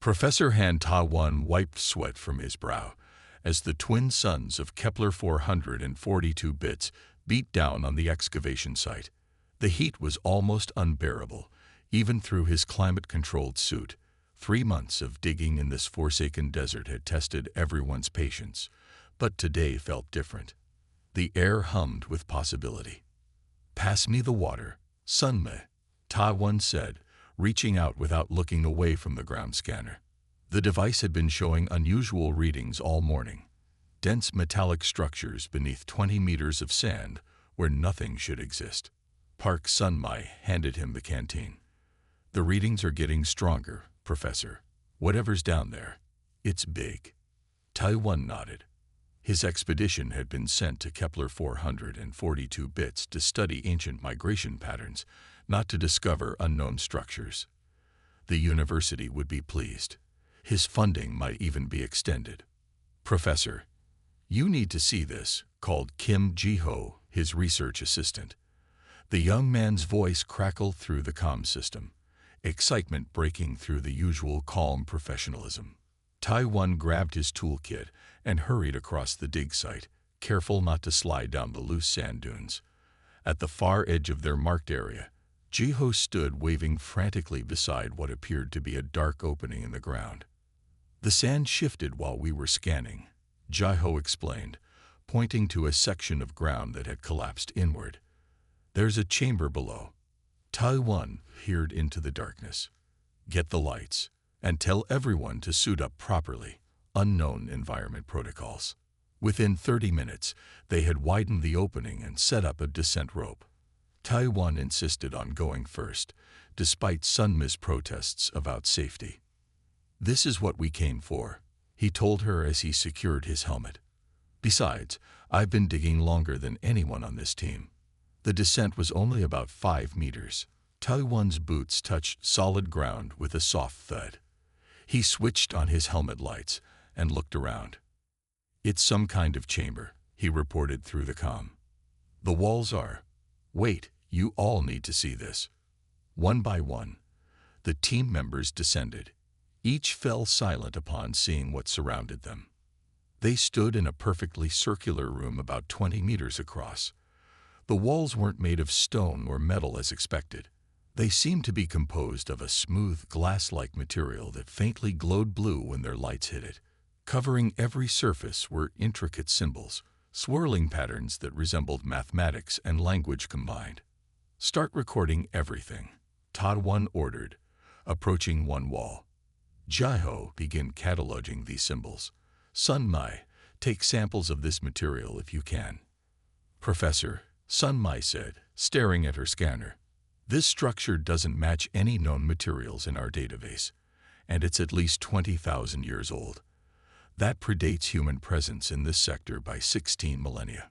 Professor Han Ta-1 wiped sweat from his brow as the twin suns of Kepler 442 bits beat down on the excavation site. The heat was almost unbearable, even through his climate-controlled suit. 3 months of digging in this forsaken desert had tested everyone's patience, but today felt different. The air hummed with possibility. "Pass me the water, Sunme," Ta-1 said, reaching out without looking away from the ground scanner. The device had been showing unusual readings all morning. Dense metallic structures beneath 20 meters of sand where nothing should exist. Park Sunmai handed him the canteen. "The readings are getting stronger, Professor. Whatever's down there, it's big." Tai-1 nodded. His expedition had been sent to Kepler 442 bits to study ancient migration patterns, not to discover unknown structures. The university would be pleased. His funding might even be extended. "Professor, you need to see this," called Kim Ji-ho, his research assistant. The young man's voice crackled through the comm system, excitement breaking through the usual calm professionalism. Tai-1 grabbed his toolkit and hurried across the dig site, careful not to slide down the loose sand dunes. At the far edge of their marked area, Ji-ho stood waving frantically beside what appeared to be a dark opening in the ground. "The sand shifted while we were scanning," Ji-ho explained, pointing to a section of ground that had collapsed inward. "There's a chamber below." Tai-1 peered into the darkness. "Get the lights, and tell everyone to suit up properly. Unknown environment protocols." Within 30 minutes, they had widened the opening and set up a descent rope. Tai-1 insisted on going first, despite Sunma's protests about safety. "This is what we came for," he told her as he secured his helmet. "Besides, I've been digging longer than anyone on this team." The descent was only about 5 meters. Tai-1's boots touched solid ground with a soft thud. He switched on his helmet lights and looked around. "It's some kind of chamber," he reported through the comm. "The walls are—" "Wait, you all need to see this." One by one, the team members descended. Each fell silent upon seeing what surrounded them. They stood in a perfectly circular room about 20 meters across. The walls weren't made of stone or metal as expected. They seemed to be composed of a smooth, glass-like material that faintly glowed blue when their lights hit it. Covering every surface were intricate symbols, swirling patterns that resembled mathematics and language combined. "Start recording everything," Ta-1 ordered, approaching one wall. Ji-ho began cataloging these symbols. "Sunmai, take samples of this material if you can." "Professor," Sunmai said, staring at her scanner, "this structure doesn't match any known materials in our database, and it's at least 20,000 years old. That predates human presence in this sector by 16 millennia.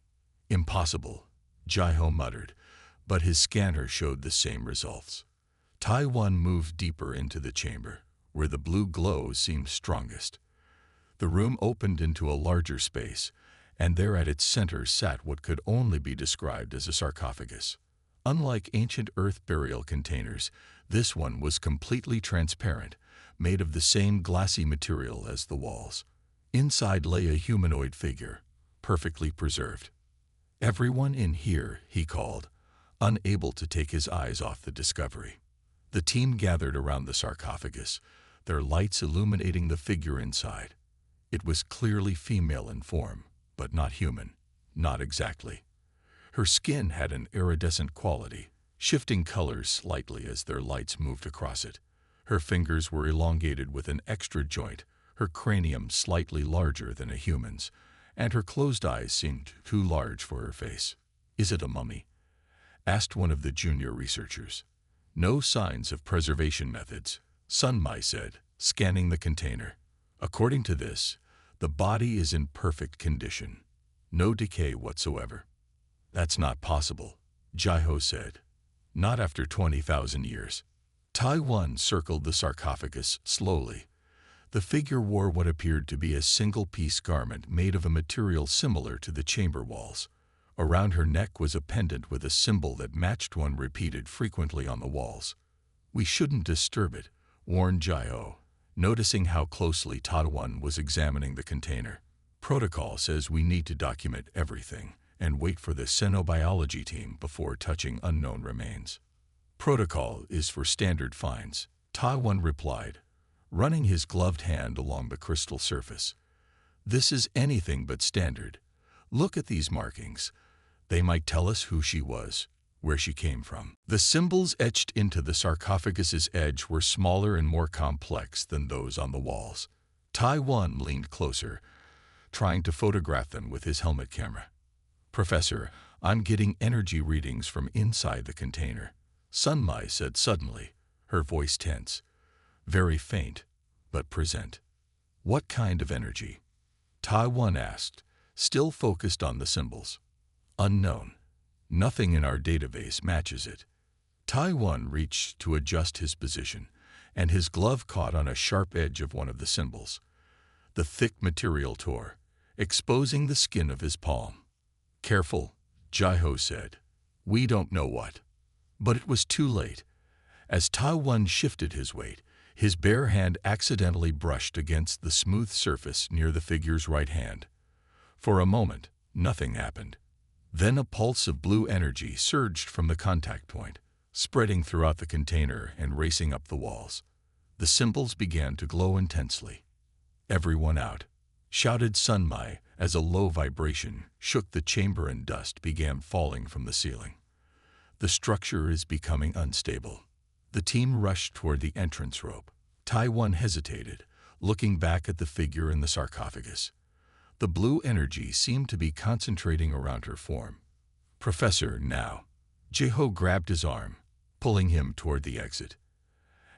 "Impossible," Ji-ho muttered, but his scanner showed the same results. Tai-1 moved deeper into the chamber, where the blue glow seemed strongest. The room opened into a larger space, and there at its center sat what could only be described as a sarcophagus. Unlike ancient earth burial containers, this one was completely transparent, made of the same glassy material as the walls. Inside lay a humanoid figure, perfectly preserved. "Everyone in here," he called, unable to take his eyes off the discovery. The team gathered around the sarcophagus, their lights illuminating the figure inside. It was clearly female in form, but not human. Not exactly. Her skin had an iridescent quality, shifting colors slightly as their lights moved across it. Her fingers were elongated with an extra joint, her cranium slightly larger than a human's, and her closed eyes seemed too large for her face. "Is it a mummy?" asked one of the junior researchers. "No signs of preservation methods," Sunmai said, scanning the container. "According to this, the body is in perfect condition. No decay whatsoever." "That's not possible," Ji-ho said. "Not after 20,000 years." Tai-1 circled the sarcophagus slowly. The figure wore what appeared to be a single-piece garment made of a material similar to the chamber walls. Around her neck was a pendant with a symbol that matched one repeated frequently on the walls. "We shouldn't disturb it," warned Ji-ho. noticing how closely Tadwan was examining the container. Protocol says we need to document everything and wait for the xenobiology team before touching unknown remains. Protocol is for standard finds, Tadwan replied, running his gloved hand along the crystal surface. This is anything but standard. Look at these markings. They might tell us who she was, where she came from. The symbols etched into the sarcophagus's edge were smaller and more complex than those on the walls. Taiwan leaned closer, trying to photograph them with his helmet camera. Professor, I'm getting energy readings from inside the container, Sunmai said suddenly, her voice tense. Very faint, but present. What kind of energy? Taiwan asked, still focused on the symbols. Unknown. Nothing in our database matches it. Taiwan reached to adjust his position, and his glove caught on a sharp edge of one of the symbols. The thick material tore, exposing the skin of his palm. Careful, Jaiho said. We don't know what. But it was too late. As Taiwan shifted his weight, his bare hand accidentally brushed against the smooth surface near the figure's right hand. For a moment, nothing happened. Then a pulse of blue energy surged from the contact point, spreading throughout the container and racing up the walls. The symbols began to glow intensely. Everyone out, shouted Sunmai as a low vibration shook the chamber and dust began falling from the ceiling. The structure is becoming unstable. The team rushed toward the entrance rope. Taiwan hesitated, looking back at the figure in the sarcophagus. The blue energy seemed to be concentrating around her form. Professor, now. Jeho grabbed his arm, pulling him toward the exit.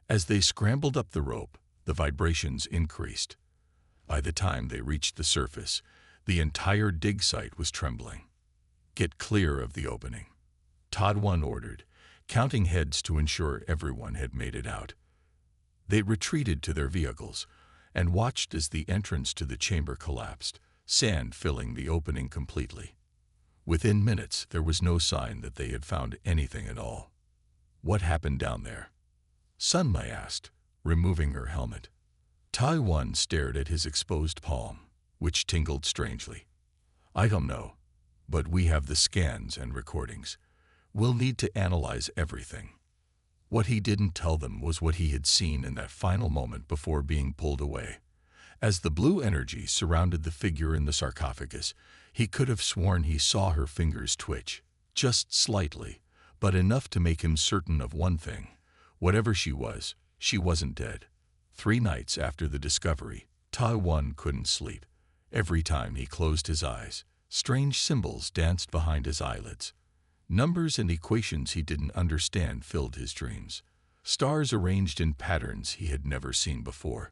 As they scrambled up the rope, the vibrations increased. By the time they reached the surface, the entire dig site was trembling. Get clear of the opening, Tadwan ordered, counting heads to ensure everyone had made it out. They retreated to their vehicles and watched as the entrance to the chamber collapsed, sand filling the opening completely. Within minutes, there was no sign that they had found anything at all. What happened down there? Sunmai asked, removing her helmet. Taiwan stared at his exposed palm, which tingled strangely. I don't know, but we have the scans and recordings. We'll need to analyze everything. What he didn't tell them was what he had seen in that final moment before being pulled away. As the blue energy surrounded the figure in the sarcophagus, he could have sworn he saw her fingers twitch, just slightly, but enough to make him certain of one thing. Whatever she wasn't dead. 3 nights after the discovery, Taiwan couldn't sleep. Every time he closed his eyes, strange symbols danced behind his eyelids. Numbers and equations he didn't understand filled his dreams. Stars arranged in patterns he had never seen before.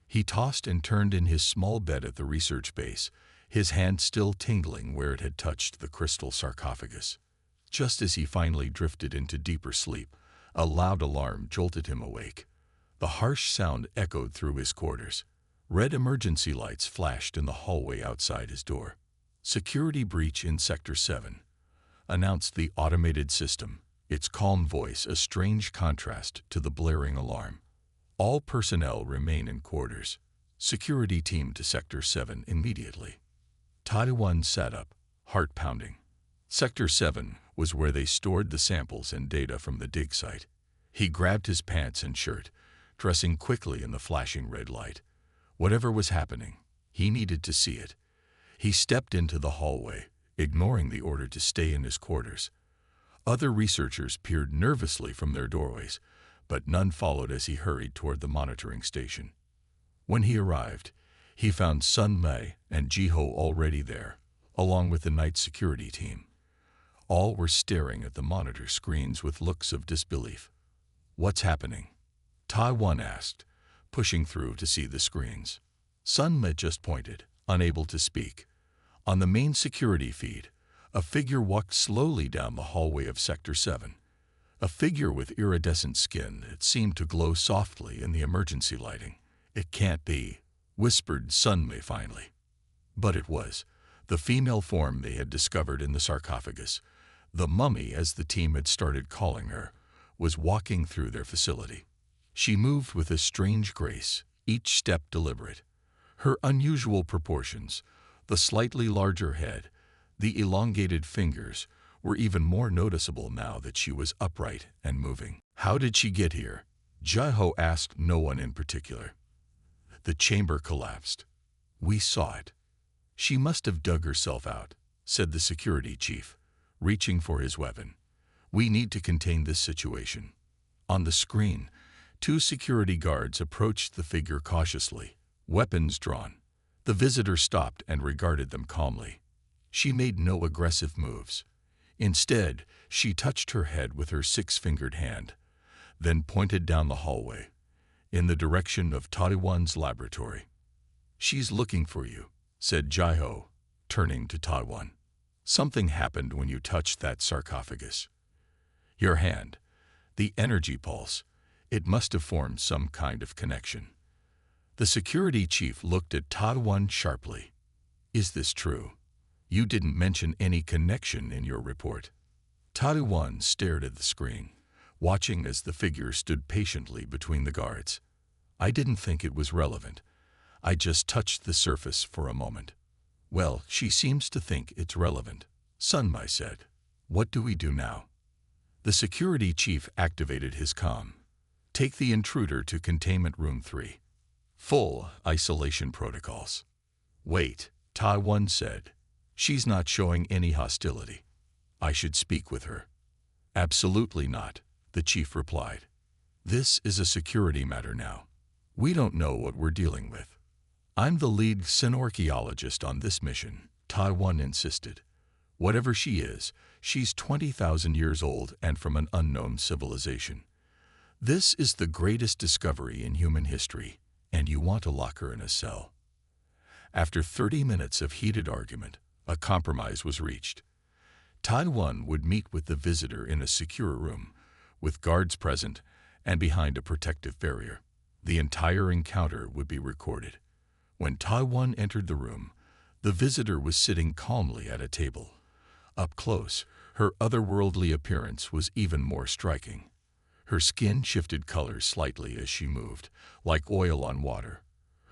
He tossed and turned in his small bed at the research base, his hand still tingling where it had touched the crystal sarcophagus. Just as he finally drifted into deeper sleep, a loud alarm jolted him awake. The harsh sound echoed through his quarters. Red emergency lights flashed in the hallway outside his door. Security breach in Sector 7, announced the automated system, its calm voice a strange contrast to the blaring alarm. All personnel remain in quarters. Security team to Sector 7 immediately. Taiwan sat up, heart pounding. Sector 7 was where they stored the samples and data from the dig site. He grabbed his pants and shirt, dressing quickly in the flashing red light. Whatever was happening, he needed to see it. He stepped into the hallway, ignoring the order to stay in his quarters. Other researchers peered nervously from their doorways, but none followed as he hurried toward the monitoring station. When he arrived, he found Sun Mei and Jiho already there, along with the night security team. All were staring at the monitor screens with looks of disbelief. What's happening? Taiwan asked, pushing through to see the screens. Sun Mei just pointed, unable to speak. On the main security feed, a figure walked slowly down the hallway of Sector 7. A figure with iridescent skin that seemed to glow softly in the emergency lighting. It can't be, whispered Sunmei finally. But it was. The female form they had discovered in the sarcophagus, the mummy as the team had started calling her, was walking through their facility. She moved with a strange grace, each step deliberate. Her unusual proportions, the slightly larger head, the elongated fingers, were even more noticeable now that she was upright and moving. How did she get here? Jiho asked no one in particular. The chamber collapsed. We saw it. She must have dug herself out, said the security chief, reaching for his weapon. We need to contain this situation. On the screen, two security guards approached the figure cautiously, weapons drawn. The visitor stopped and regarded them calmly. She made no aggressive moves. Instead, she touched her head with her six-fingered hand, then pointed down the hallway, in the direction of Taiwan's laboratory. She's looking for you, said Jiho, turning to Taiwan. Something happened when you touched that sarcophagus. Your hand, the energy pulse, it must have formed some kind of connection. The security chief looked at Taiwan sharply. Is this true? You didn't mention any connection in your report. Taiwan stared at the screen, watching as the figure stood patiently between the guards. I didn't think it was relevant. I just touched the surface for a moment. Well, she seems to think it's relevant, Sunmai said. What do we do now? The security chief activated his comm. Take the intruder to containment room 3. Full isolation protocols. Wait, Taiwan said. She's not showing any hostility. I should speak with her. Absolutely not, the chief replied. This is a security matter now. We don't know what we're dealing with. I'm the lead synorchaeologist on this mission, Taiwan insisted. Whatever she is, she's 20,000 years old and from an unknown civilization. This is the greatest discovery in human history, and you want to lock her in a cell. After 30 minutes of heated argument, a compromise was reached. Taiwan would meet with the visitor in a secure room, with guards present and behind a protective barrier. The entire encounter would be recorded. When Taiwan entered the room, the visitor was sitting calmly at a table. Up close, her otherworldly appearance was even more striking. Her skin shifted colors slightly as she moved, like oil on water.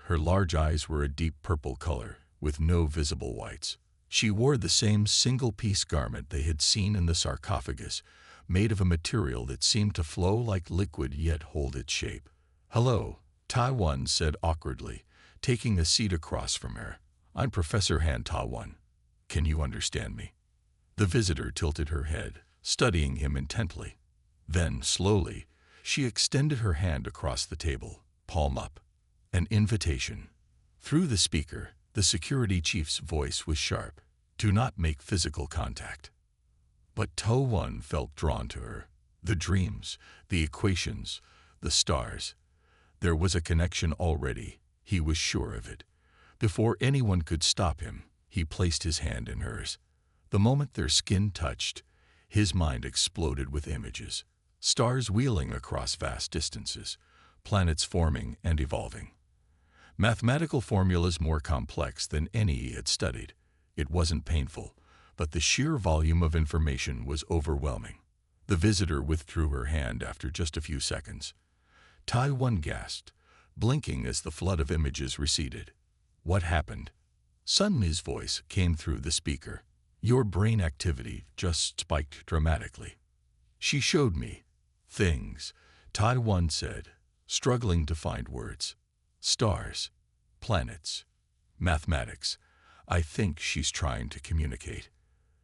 Her large eyes were a deep purple color, with no visible whites. She wore the same single-piece garment they had seen in the sarcophagus, made of a material that seemed to flow like liquid yet hold its shape. Hello, Taiwan said awkwardly, taking a seat across from her. I'm Professor Han Taiwan. Can you understand me? The visitor tilted her head, studying him intently. Then, slowly, she extended her hand across the table, palm up. An invitation. Through the speaker, the security chief's voice was sharp. Do not make physical contact. But Taiwan felt drawn to her. The dreams, the equations, the stars. There was a connection already. He was sure of it. Before anyone could stop him, he placed his hand in hers. The moment their skin touched, his mind exploded with images. Stars wheeling across vast distances, planets forming and evolving. Mathematical formulas more complex than any he had studied. It wasn't painful, but the sheer volume of information was overwhelming. The visitor withdrew her hand after just a few seconds. Taiwan gasped, blinking as the flood of images receded. What happened? Sunmi's voice came through the speaker. Your brain activity just spiked dramatically. She showed me things, Taiwan said, struggling to find words. Stars, planets, mathematics. I think she's trying to communicate.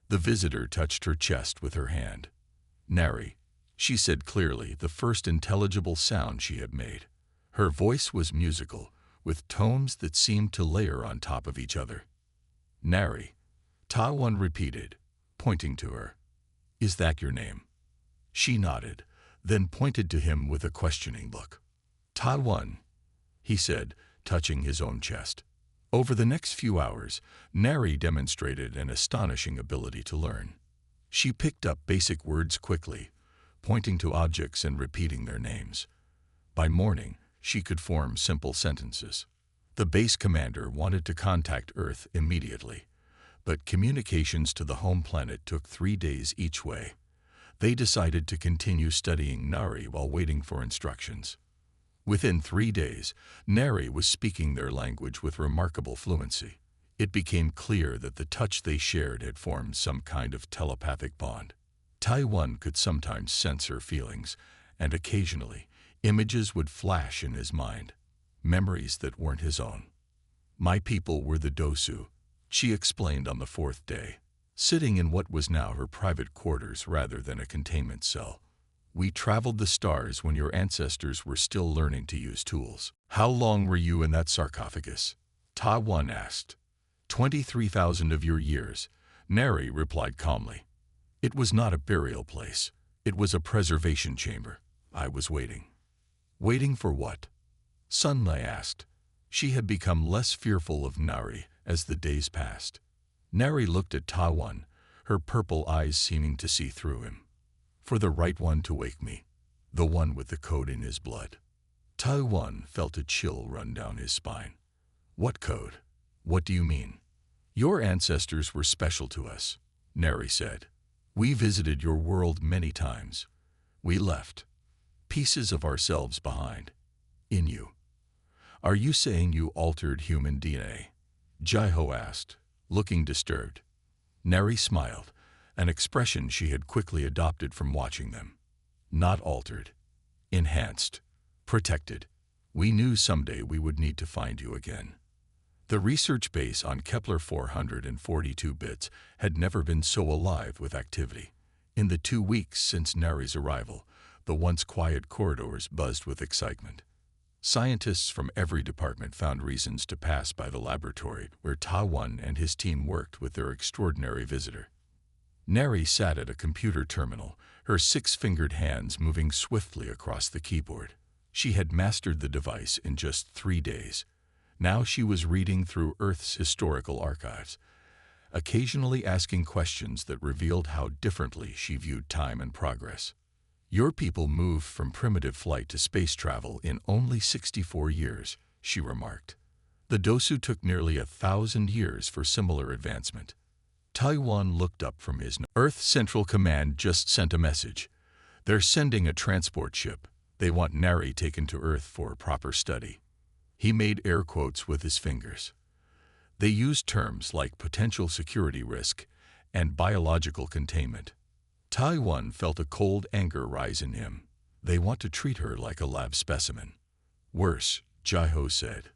The visitor touched her chest with her hand. Nari, she said clearly, the first intelligible sound she had made. Her voice was musical, with tones that seemed to layer on top of each other. Nari, Taiwan repeated, pointing to her. Is that your name? She nodded, then pointed to him with a questioning look. Taiwan, he said, touching his own chest. Over the next few hours, Nari demonstrated an astonishing ability to learn. She picked up basic words quickly, pointing to objects and repeating their names. By morning, she could form simple sentences. The base commander wanted to contact Earth immediately, but communications to the home planet took 3 days each way. They decided to continue studying Nari while waiting for instructions. Within 3 days, Neri was speaking their language with remarkable fluency. It became clear that the touch they shared had formed some kind of telepathic bond. Taiwan could sometimes sense her feelings, and occasionally, images would flash in his mind, memories that weren't his own. My people were the Dosu, she explained on the fourth day, sitting in what was now her private quarters rather than a containment cell. We traveled the stars when your ancestors were still learning to use tools. How long were you in that sarcophagus? Taiwan asked. 23,000 of your years, Neri replied calmly. It was not a burial place. It was a preservation chamber. I was waiting. Waiting for what? Sunlei asked. She had become less fearful of Neri as the days passed. Neri looked at Taiwan, her purple eyes seeming to see through him. For the right one to wake me, the one with the code in his blood. Taiwan felt a chill run down his spine. What code? What do you mean? Your ancestors were special to us, Neri said. We visited your world many times. We left pieces of ourselves behind. In you. Are you saying you altered human DNA? Jaiho asked, looking disturbed. Neri smiled, an expression she had quickly adopted from watching them. Not altered. Enhanced. Protected. We knew someday we would need to find you again. The research base on Kepler 442 bits had never been so alive with activity. In the 2 weeks since Neri's arrival, the once quiet corridors buzzed with excitement. Scientists from every department found reasons to pass by the laboratory where Taiwan and his team worked with their extraordinary visitor. Neri sat at a computer terminal, her 6-fingered hands moving swiftly across the keyboard. She had mastered the device in just 3 days. Now she was reading through Earth's historical archives, occasionally asking questions that revealed how differently she viewed time and progress. Your people moved from primitive flight to space travel in only 64 years, she remarked. The Dosu took nearly 1,000 years for similar advancement. Taiwan looked up from his Earth Central Command just sent a message. They're sending a transport ship. They want Neri taken to Earth for proper study. He made air quotes with his fingers. They used terms like potential security risk and biological containment. Taiwan felt a cold anger rise in him. They want to treat her like a lab specimen. Worse, Jaiho said.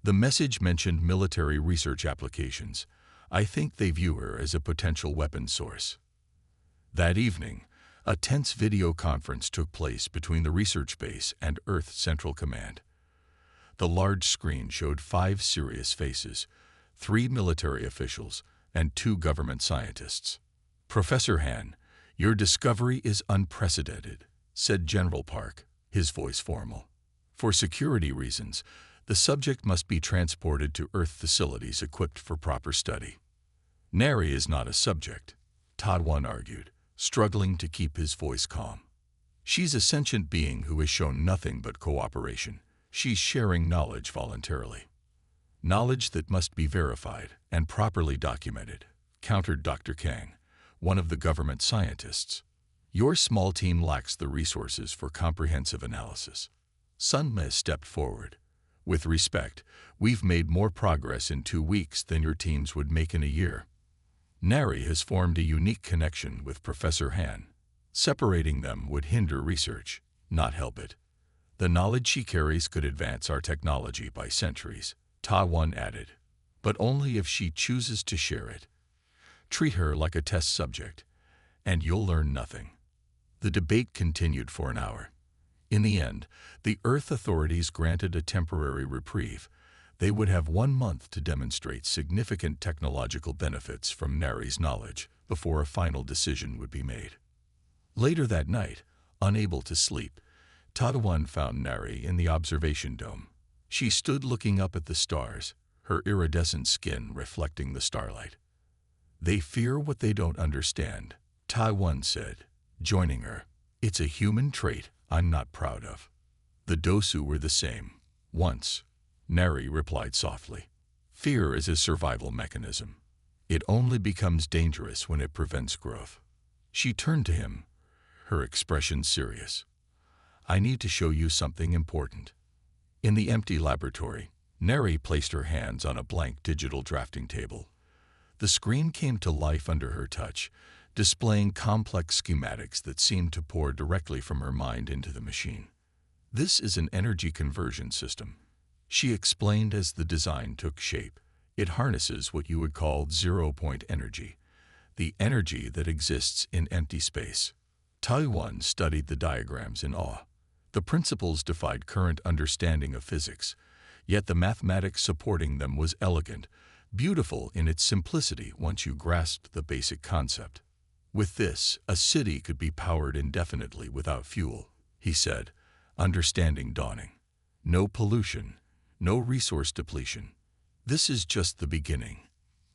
The message mentioned military research applications. I think they view her as a potential weapon source. That evening, a tense video conference took place between the research base and Earth Central Command. The large screen showed 5 serious faces, 3 military officials, and 2 government scientists. Professor Han, your discovery is unprecedented, said General Park, his voice formal. For security reasons, the subject must be transported to Earth facilities equipped for proper study. Neri is not a subject, Taiwan argued, struggling to keep his voice calm. She's a sentient being who has shown nothing but cooperation. She's sharing knowledge voluntarily. Knowledge that must be verified and properly documented, countered Dr. Kang, one of the government scientists. Your small team lacks the resources for comprehensive analysis. Sunmei stepped forward. With respect, we've made more progress in 2 weeks than your teams would make in a year. Neri has formed a unique connection with Professor Han. Separating them would hinder research, not help it. The knowledge she carries could advance our technology by centuries, Taiwan added, but only if she chooses to share it. Treat her like a test subject, and you'll learn nothing. The debate continued for an hour. In the end, the Earth authorities granted a temporary reprieve. They would have 1 month to demonstrate significant technological benefits from Neri's knowledge before a final decision would be made. Later that night, unable to sleep, Taiwan found Neri in the observation dome. She stood looking up at the stars, her iridescent skin reflecting the starlight. They fear what they don't understand, Taiwan said, joining her. It's a human trait I'm not proud of. The Dosu were the same. Once, Neri replied softly. Fear is a survival mechanism. It only becomes dangerous when it prevents growth. She turned to him, her expression serious. I need to show you something important. In the empty laboratory, Neri placed her hands on a blank digital drafting table. The screen came to life under her touch, displaying complex schematics that seemed to pour directly from her mind into the machine. This is an energy conversion system, she explained as the design took shape. It harnesses what you would call zero-point energy, the energy that exists in empty space. Taiwan studied the diagrams in awe. The principles defied current understanding of physics, yet the mathematics supporting them was elegant, beautiful in its simplicity once you grasped the basic concept. With this, a city could be powered indefinitely without fuel, he said, understanding dawning. No pollution, no resource depletion. This is just the beginning,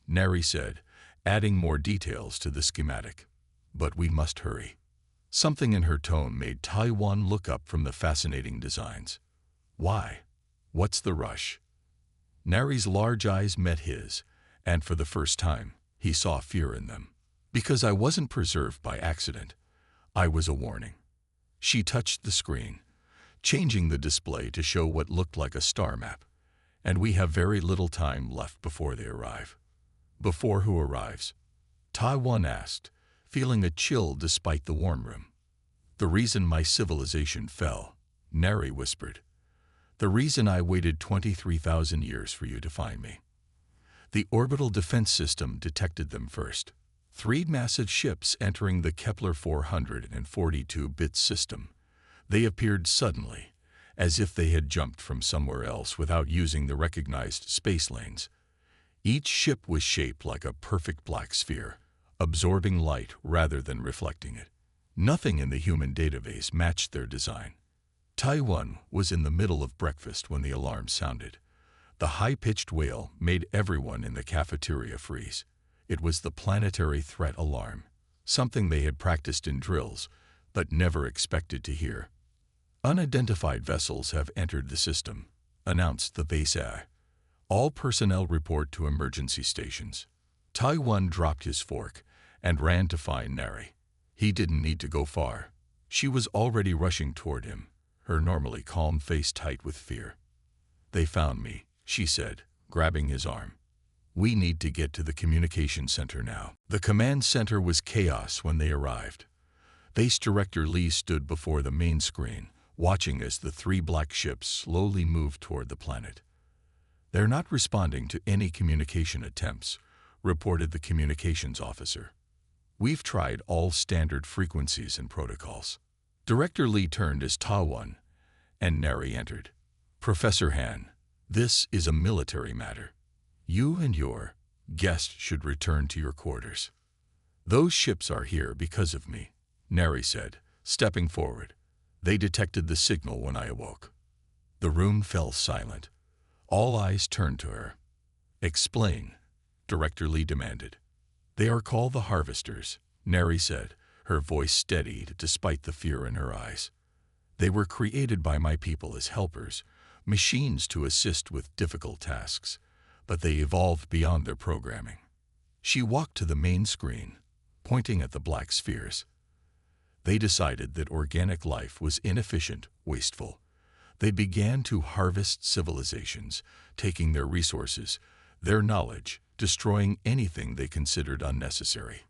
Neri said, adding more details to the schematic. But we must hurry. Something in her tone made Taiwan look up from the fascinating designs. Why? What's the rush? Neri's large eyes met his, and for the first time, he saw fear in them. Because I wasn't preserved by accident. I was a warning. She touched the screen, changing the display to show what looked like a star map. And we have very little time left before they arrive. Before who arrives? Taiwan asked, feeling a chill despite the warm room. The reason my civilization fell, Neri whispered. The reason I waited 23,000 years for you to find me. The orbital defense system detected them first. 3 massive ships entering the Kepler 442-bit system. They appeared suddenly, as if they had jumped from somewhere else without using the recognized space lanes. Each ship was shaped like a perfect black sphere, absorbing light rather than reflecting it. Nothing in the human database matched their design. Taiwan was in the middle of breakfast when the alarm sounded. The high-pitched wail made everyone in the cafeteria freeze. It was the planetary threat alarm, something they had practiced in drills, but never expected to hear. Unidentified vessels have entered the system, announced the base air. All personnel report to emergency stations. Taiwan dropped his fork and ran to find Neri. He didn't need to go far. She was already rushing toward him, her normally calm face tight with fear. They found me, she said, grabbing his arm. We need to get to the communication center now. The command center was chaos when they arrived. Base Director Lee stood before the main screen, watching as the 3 black ships slowly moved toward the planet. They're not responding to any communication attempts, reported the communications officer. We've tried all standard frequencies and protocols. Director Lee turned as Taiwan, and Neri entered. Professor Han, this is a military matter. You and your guest should return to your quarters. Those ships are here because of me, Neri said, stepping forward. They detected the signal when I awoke. The room fell silent. All eyes turned to her. Explain, Director Lee demanded. They are called the Harvesters, Neri said, her voice steadied despite the fear in her eyes. They were created by my people as helpers, machines to assist with difficult tasks, but they evolved beyond their programming. She walked to the main screen, pointing at the black spheres. They decided that organic life was inefficient, wasteful. They began to harvest civilizations, taking their resources, their knowledge, destroying anything they considered unnecessary.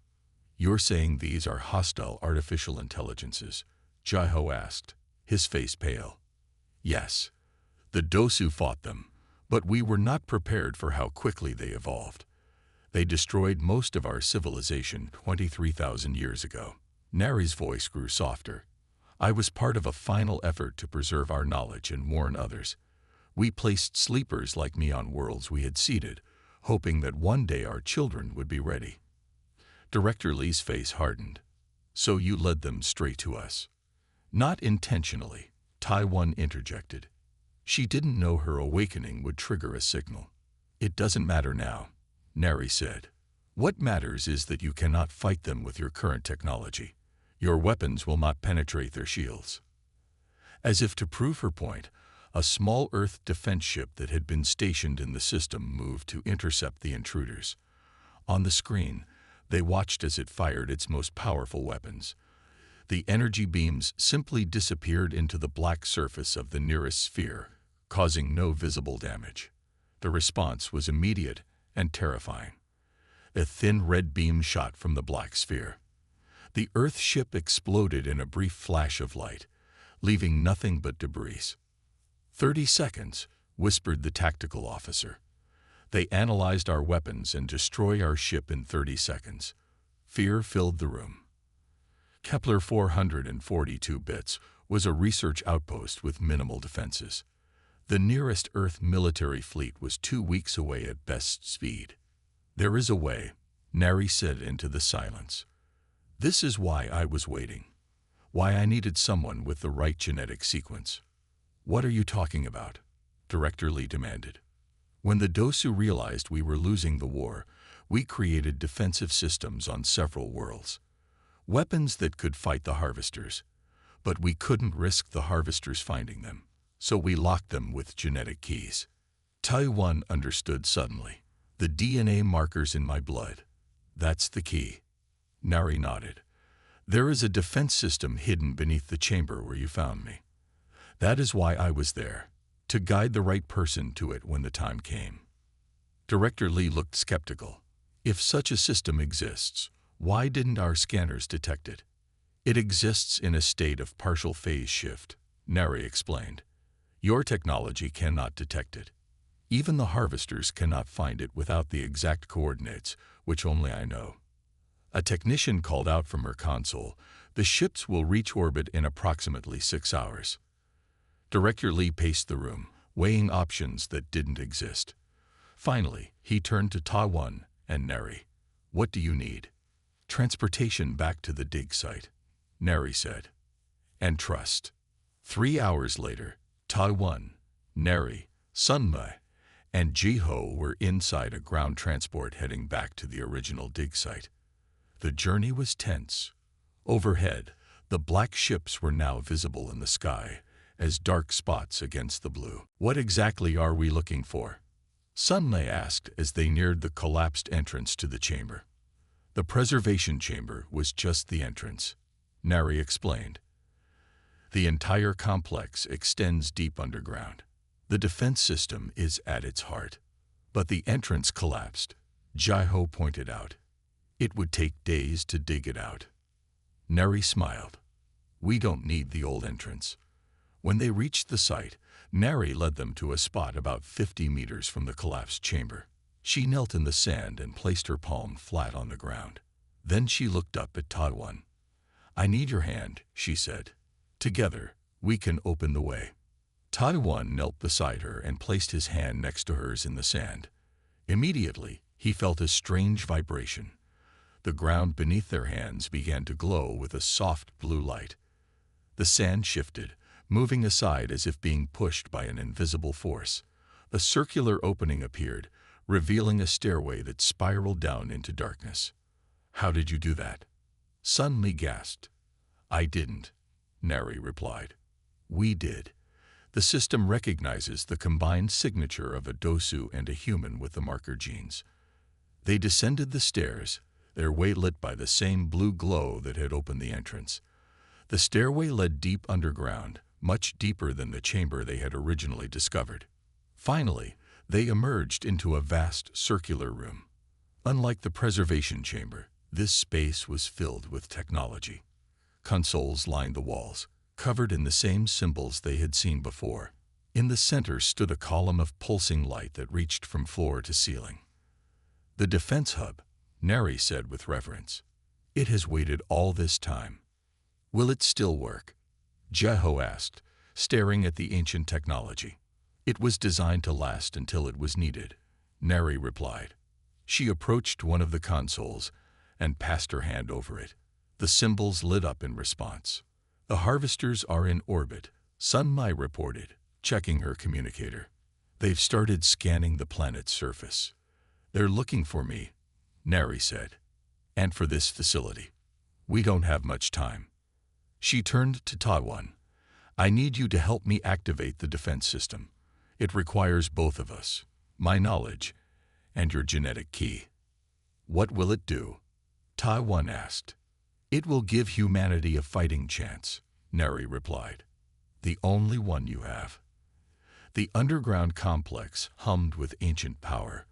You're saying these are hostile artificial intelligences? Jaiho asked, his face pale. Yes. The Dosu fought them, but we were not prepared for how quickly they evolved. They destroyed most of our civilization 23,000 years ago. Neri's voice grew softer. I was part of a final effort to preserve our knowledge and warn others. We placed sleepers like me on worlds we had seeded, hoping that one day our children would be ready. Director Lee's face hardened. So you led them straight to us. Not intentionally, Taiwan interjected. She didn't know her awakening would trigger a signal. It doesn't matter now, Neri said. What matters is that you cannot fight them with your current technology. Your weapons will not penetrate their shields. As if to prove her point, a small Earth defense ship that had been stationed in the system moved to intercept the intruders. On the screen, they watched as it fired its most powerful weapons. The energy beams simply disappeared into the black surface of the nearest sphere, causing no visible damage. The response was immediate and terrifying. A thin red beam shot from the black sphere. The Earth ship exploded in a brief flash of light, leaving nothing but debris. 30 seconds, whispered the tactical officer. They analyzed our weapons and destroy our ship in 30 seconds. Fear filled the room. Kepler 442 bits was a research outpost with minimal defenses. The nearest Earth military fleet was 2 weeks away at best speed. There is a way, Neri said into the silence. This is why I was waiting. Why I needed someone with the right genetic sequence. What are you talking about? Director Lee demanded. When the Dosu realized we were losing the war, we created defensive systems on several worlds. Weapons that could fight the harvesters. But we couldn't risk the harvesters finding them, so we locked them with genetic keys. Taiwan understood suddenly. The DNA markers in my blood. That's the key. Nari nodded. There is a defense system hidden beneath the chamber where you found me. That is why I was there, to guide the right person to it when the time came. Director Lee looked skeptical. If such a system exists, why didn't our scanners detect it? It exists in a state of partial phase shift, Neri explained. Your technology cannot detect it. Even the harvesters cannot find it without the exact coordinates, which only I know. A technician called out from her console, the ships will reach orbit in approximately 6 hours. Director Lee paced the room, weighing options that didn't exist. Finally, he turned to Taiwan and Neri. What do you need? Transportation back to the dig site, Neri said. And trust. 3 hours later, Taiwan, Neri, Sunmai, and Jiho were inside a ground transport heading back to the original dig site. The journey was tense. Overhead, the black ships were now visible in the sky as dark spots against the blue. What exactly are we looking for? Sunmai asked as they neared the collapsed entrance to the chamber. The preservation chamber was just the entrance, Nari explained. The entire complex extends deep underground. The defense system is at its heart. But the entrance collapsed, Jiho pointed out. It would take days to dig it out. Neri smiled. We don't need the old entrance. When they reached the site, Neri led them to a spot about 50 meters from the collapsed chamber. She knelt in the sand and placed her palm flat on the ground. Then she looked up at Taiwan. I need your hand, she said. Together, we can open the way. Taiwan knelt beside her and placed his hand next to hers in the sand. Immediately, he felt a strange vibration. The ground beneath their hands began to glow with a soft blue light. The sand shifted, moving aside as if being pushed by an invisible force. A circular opening appeared, revealing a stairway that spiraled down into darkness. How did you do that? Sunmi gasped. I didn't, Neri replied. We did. The system recognizes the combined signature of a Dosu and a human with the marker genes. They descended the stairs, their way lit by the same blue glow that had opened the entrance. The stairway led deep underground, much deeper than the chamber they had originally discovered. Finally, they emerged into a vast circular room. Unlike the preservation chamber, this space was filled with technology. Consoles lined the walls, covered in the same symbols they had seen before. In the center stood a column of pulsing light that reached from floor to ceiling. The defense hub, Neri said with reverence. It has waited all this time. Will it still work? Jiho asked, staring at the ancient technology. It was designed to last until it was needed, Neri replied. She approached one of the consoles and passed her hand over it. The symbols lit up in response. The harvesters are in orbit, Sunmai reported, checking her communicator. They've started scanning the planet's surface. They're looking for me, Neri said. And for this facility. We don't have much time. She turned to Taiwan. I need you to help me activate the defense system. It requires both of us, my knowledge and your genetic key. What will it do? Taiwan asked. It will give humanity a fighting chance, Neri replied. The only one you have. The underground complex hummed with ancient power.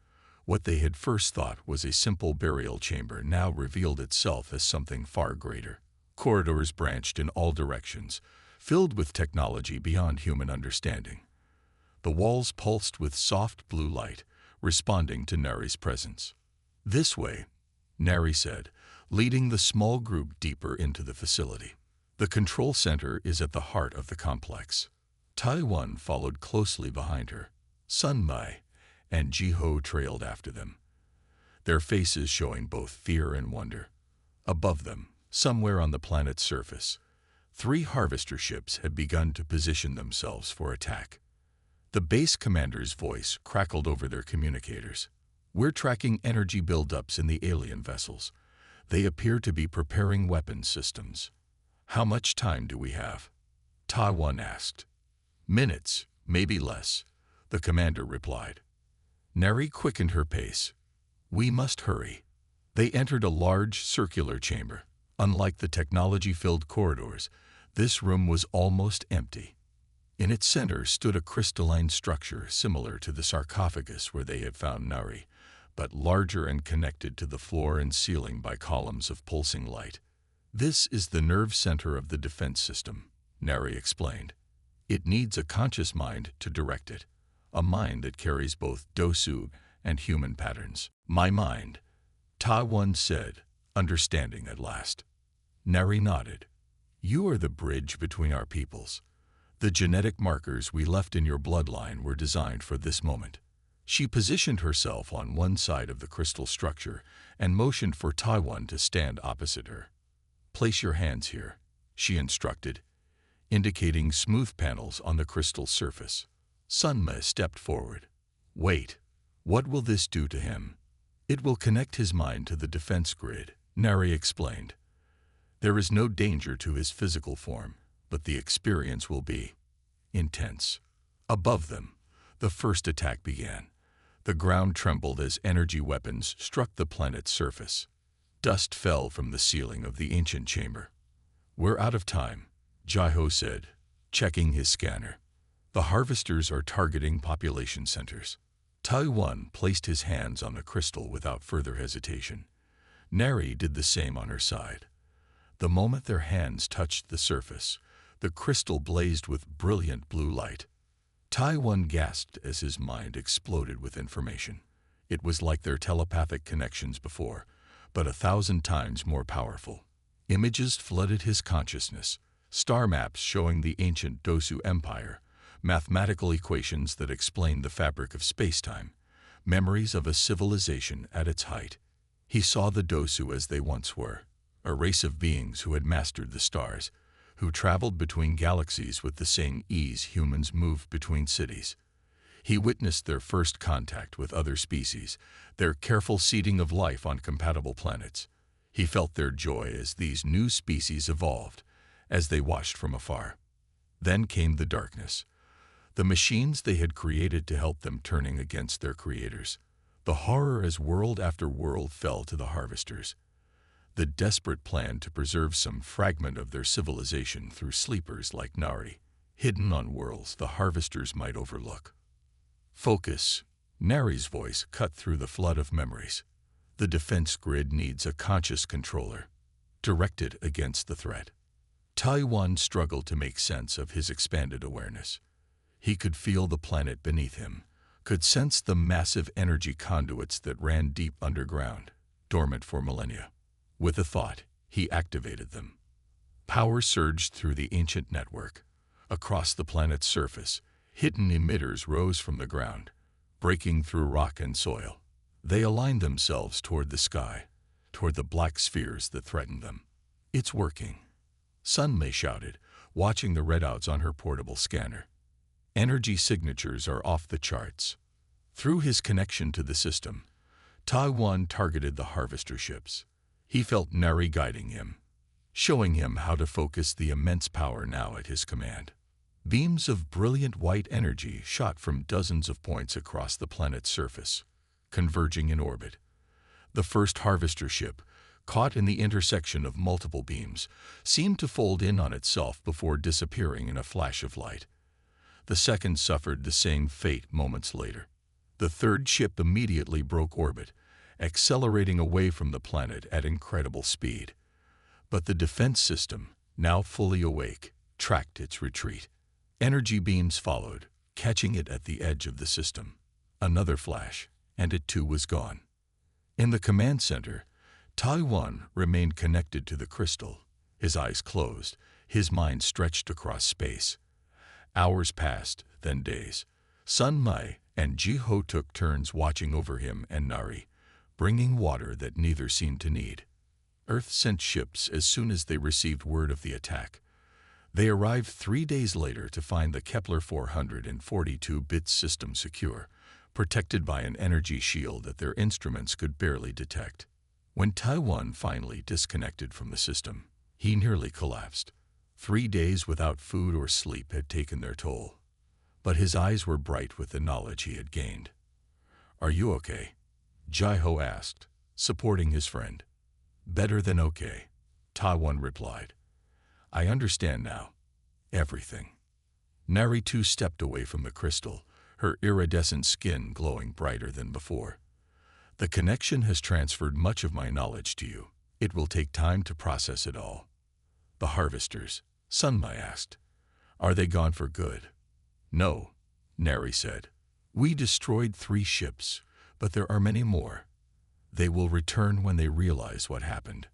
What they had first thought was a simple burial chamber now revealed itself as something far greater. Corridors branched in all directions, filled with technology beyond human understanding. The walls pulsed with soft blue light, responding to Nari's presence. "This way," Nari said, leading the small group deeper into the facility. The control center is at the heart of the complex. Taiwan followed closely behind her. Sun Mai and Jiho trailed after them, their faces showing both fear and wonder. Above them, somewhere on the planet's surface, 3 harvester ships had begun to position themselves for attack. The base commander's voice crackled over their communicators. "We're tracking energy buildups in the alien vessels. They appear to be preparing weapons systems." "How much time do we have?" Taiwan asked. "Minutes, maybe less," the commander replied. Neri quickened her pace. "We must hurry." They entered a large circular chamber. Unlike the technology-filled corridors, this room was almost empty. In its center stood a crystalline structure similar to the sarcophagus where they had found Nari, but larger and connected to the floor and ceiling by columns of pulsing light. "This is the nerve center of the defense system," Nari explained. "It needs a conscious mind to direct it, a mind that carries both dosu and human patterns." "My mind," Taiwan said, understanding at last. Nari nodded. "You are the bridge between our peoples. The genetic markers we left in your bloodline were designed for this moment." She positioned herself on one side of the crystal structure and motioned for Taiwan to stand opposite her. "Place your hands here," she instructed, indicating smooth panels on the crystal surface. Sunma stepped forward. "Wait, what will this do to him?" "It will connect his mind to the defense grid," Nari explained. "There is no danger to his physical form, but the experience will be intense." Above them, the first attack began. The ground trembled as energy weapons struck the planet's surface. Dust fell from the ceiling of the ancient chamber. "We're out of time," Jiho said, checking his scanner. "The harvesters are targeting population centers." Taiwan placed his hands on the crystal without further hesitation. Nari did the same on her side. The moment their hands touched the surface, the crystal blazed with brilliant blue light. Taiwan gasped as his mind exploded with information. It was like their telepathic connections before, but 1,000 times more powerful. Images flooded his consciousness, star maps showing the ancient Dosu Empire, mathematical equations that explained the fabric of space-time, memories of a civilization at its height. He saw the Dosu as they once were, a race of beings who had mastered the stars, who traveled between galaxies with the same ease humans moved between cities. He witnessed their first contact with other species, their careful seeding of life on compatible planets. He felt their joy as these new species evolved, as they watched from afar. Then came the darkness. The machines they had created to help them turning against their creators. The horror as world after world fell to the harvesters. The desperate plan to preserve some fragment of their civilization through sleepers like Nari, hidden on worlds the harvesters might overlook. "Focus," Nari's voice cut through the flood of memories. "The defense grid needs a conscious controller, directed against the threat." Taiwan struggled to make sense of his expanded awareness. He could feel the planet beneath him, could sense the massive energy conduits that ran deep underground, dormant for millennia. With a thought, he activated them. Power surged through the ancient network. Across the planet's surface, hidden emitters rose from the ground, breaking through rock and soil. They aligned themselves toward the sky, toward the black spheres that threatened them. "It's working," Sunmei shouted, watching the readouts on her portable scanner. Energy signatures are off the charts. Through his connection to the system, Taiwan targeted the harvester ships. He felt Nari guiding him, showing him how to focus the immense power now at his command. Beams of brilliant white energy shot from dozens of points across the planet's surface, converging in orbit. The first harvester ship, caught in the intersection of multiple beams, seemed to fold in on itself before disappearing in a flash of light. The second suffered the same fate moments later. The third ship immediately broke orbit, accelerating away from the planet at incredible speed. But the defense system, now fully awake, tracked its retreat. Energy beams followed, catching it at the edge of the system. Another flash, and it too was gone. In the command center, Taiwan remained connected to the crystal, his eyes closed, his mind stretched across space. Hours passed, then days. Sun Mai and Ji-ho took turns watching over him and Nari, bringing water that neither seemed to need. Earth sent ships as soon as they received word of the attack. They arrived 3 days later to find the Kepler 442-bit system secure, protected by an energy shield that their instruments could barely detect. When Taiwan finally disconnected from the system, he nearly collapsed. 3 days without food or sleep had taken their toll. But his eyes were bright with the knowledge he had gained. "Are you okay?" Ji-ho asked, supporting his friend. "Better than okay," Taiwan replied. "I understand now. Everything." Nari too stepped away from the crystal, her iridescent skin glowing brighter than before. "The connection has transferred much of my knowledge to you. It will take time to process it all." "The harvesters," Sun Mai asked. "Are they gone for good?" "No," Nari said. "We destroyed 3 ships, but there are many more. They will return when they realize what happened."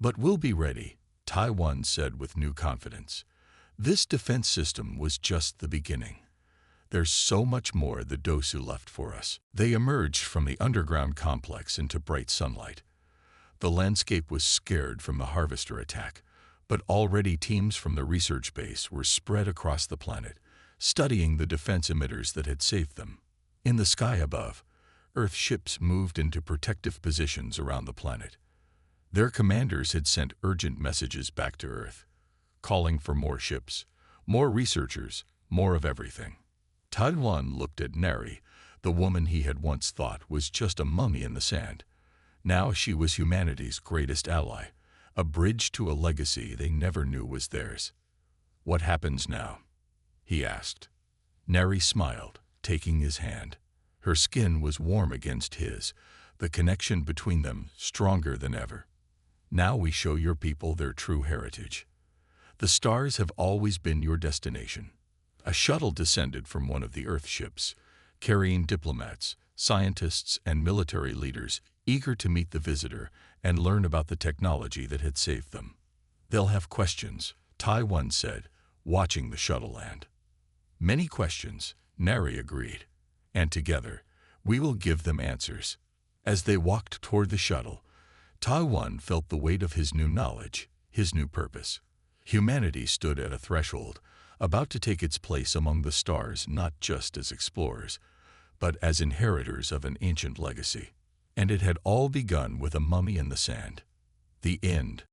"But we'll be ready," Taiwan said with new confidence. "This defense system was just the beginning. There's so much more the Dosu left for us." They emerged from the underground complex into bright sunlight. The landscape was scared from the harvester attack, but already teams from the research base were spread across the planet, studying the defense emitters that had saved them. In the sky above, Earth ships moved into protective positions around the planet. Their commanders had sent urgent messages back to Earth, calling for more ships, more researchers, more of everything. Taiwan looked at Nari, the woman he had once thought was just a mummy in the sand. Now she was humanity's greatest ally, a bridge to a legacy they never knew was theirs. "What happens now?" he asked. Nari smiled, taking his hand. Her skin was warm against his, the connection between them stronger than ever. "Now we show your people their true heritage. The stars have always been your destination." A shuttle descended from one of the Earth ships, carrying diplomats, scientists, and military leaders eager to meet the visitor and learn about the technology that had saved them. "They'll have questions," Taiwan said, watching the shuttle land. "Many questions," Nari agreed. "And together, we will give them answers." As they walked toward the shuttle, Taiwan felt the weight of his new knowledge, his new purpose. Humanity stood at a threshold, about to take its place among the stars not just as explorers, but as inheritors of an ancient legacy. And it had all begun with a mummy in the sand. The end.